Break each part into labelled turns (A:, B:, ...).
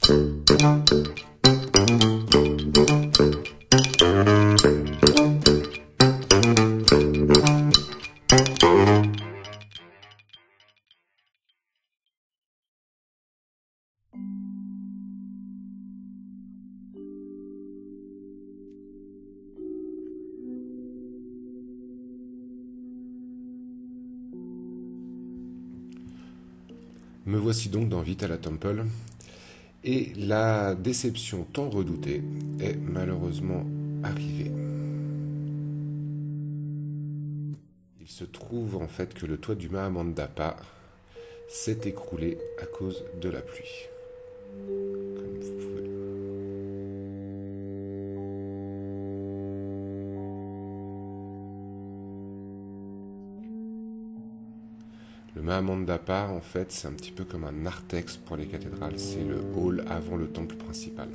A: Me voici donc dans Vital Temple, et la déception tant redoutée est malheureusement arrivée. Il se trouve en fait que le toit du Mahamandapa s'est écroulé à cause de la pluie. Comme vous pouvez le voir. Le Mahamandapa, en fait, c'est un petit peu comme un narthex pour les cathédrales. C'est le hall avant le temple principal.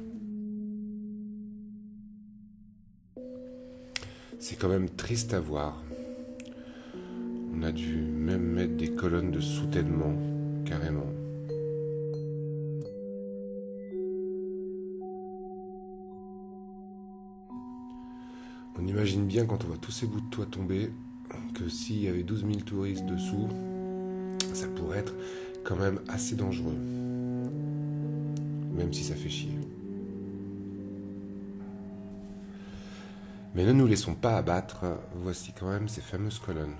A: C'est quand même triste à voir. On a dû même mettre des colonnes de soutènement, carrément. On imagine bien quand on voit tous ces bouts de toit tomber, que s'il y avait 12 000 touristes dessous, ça pourrait être quand même assez dangereux, même si ça fait chier. Mais ne nous laissons pas abattre, voici quand même ces fameuses colonnes.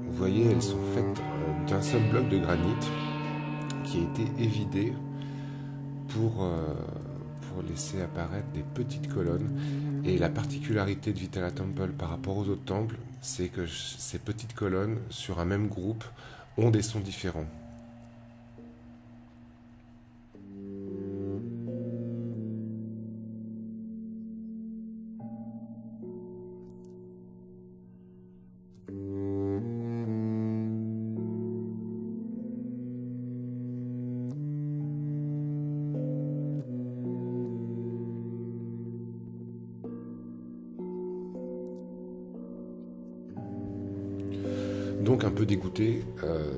A: Vous voyez, elles sont faites d'un seul bloc de granit qui a été évidé pour laisser apparaître des petites colonnes. Et la particularité de Vitala Temple par rapport aux autres temples, c'est que ces petites colonnes, sur un même groupe, ont des sons différents. Donc un peu dégoûté,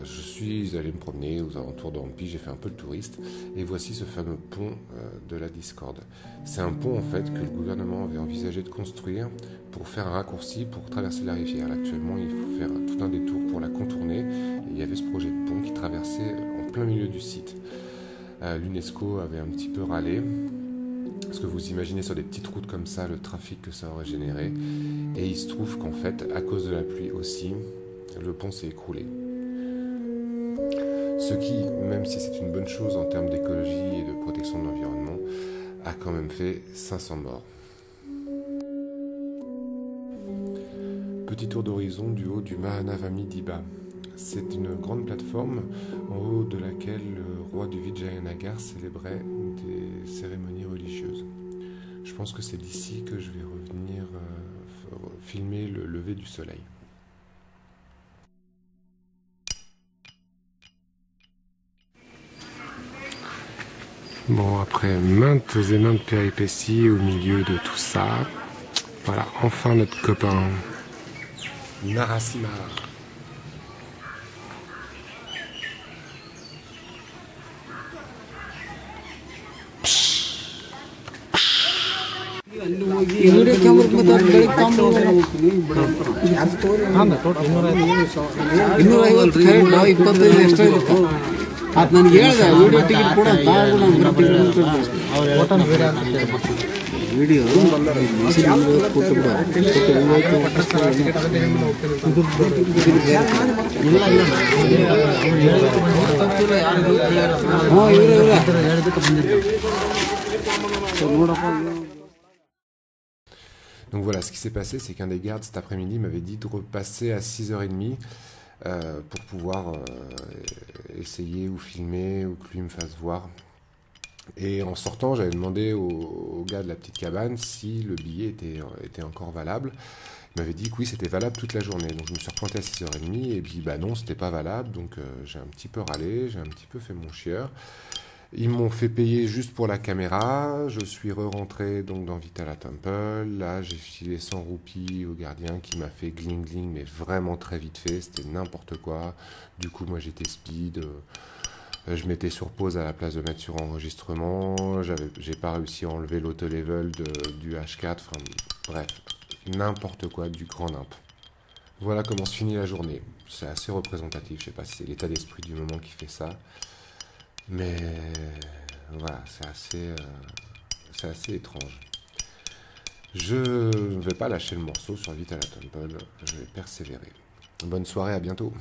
A: je suis allé me promener aux alentours de Hampi, j'ai fait un peu le touriste, et voici ce fameux pont de la Discorde. C'est un pont en fait que le gouvernement avait envisagé de construire pour faire un raccourci pour traverser la rivière. Là, actuellement, il faut faire tout un détour pour la contourner, et il y avait ce projet de pont qui traversait en plein milieu du site. L'UNESCO avait un petit peu râlé, parce que vous imaginez sur des petites routes comme ça le trafic que ça aurait généré, et il se trouve qu'en fait, à cause de la pluie aussi, le pont s'est écroulé. Ce qui, même si c'est une bonne chose en termes d'écologie et de protection de l'environnement, a quand même fait 500 morts. Petit tour d'horizon du haut du Mahanavami Diba. C'est une grande plateforme en haut de laquelle le roi du Vijayanagar célébrait des cérémonies religieuses. Je pense que c'est d'ici que je vais revenir filmer le lever du soleil. Bon, après maintes et maintes péripéties au milieu de tout ça, voilà, enfin notre copain Narasimha.
B: ಅದು ನನಗೆ ಹೇಳಿದೆ video ticket ಕೂಡ video
A: Donc voilà, ce qui s'est passé, c'est qu'un des gardes cet après-midi m'avait dit de repasser à 6h30 pour pouvoir essayer ou filmer ou que lui me fasse voir. Et en sortant, j'avais demandé au gars de la petite cabane si le billet était encore valable. Il m'avait dit que oui, c'était valable toute la journée. Donc je me suis repointé à 6h30 et puis bah non, c'était pas valable. Donc j'ai un petit peu râlé, j'ai un petit peu fait mon chieur. Ils m'ont fait payer juste pour la caméra. Je suis re-rentré donc dans Vitala Temple. Là, j'ai filé 100 roupies au gardien qui m'a fait gling gling, mais vraiment très vite fait. C'était n'importe quoi. Du coup, moi, j'étais speed. Je mettais sur pause à la place de mettre sur enregistrement. J'ai pas réussi à enlever l'auto-level du H4. Enfin, bref, n'importe quoi, du grand nimp. Voilà comment se finit la journée. C'est assez représentatif. Je sais pas si c'est l'état d'esprit du moment qui fait ça. Mais voilà, c'est assez étrange. Je ne vais pas lâcher le morceau sur Vite à la Temple. Je vais persévérer. Bonne soirée, à bientôt.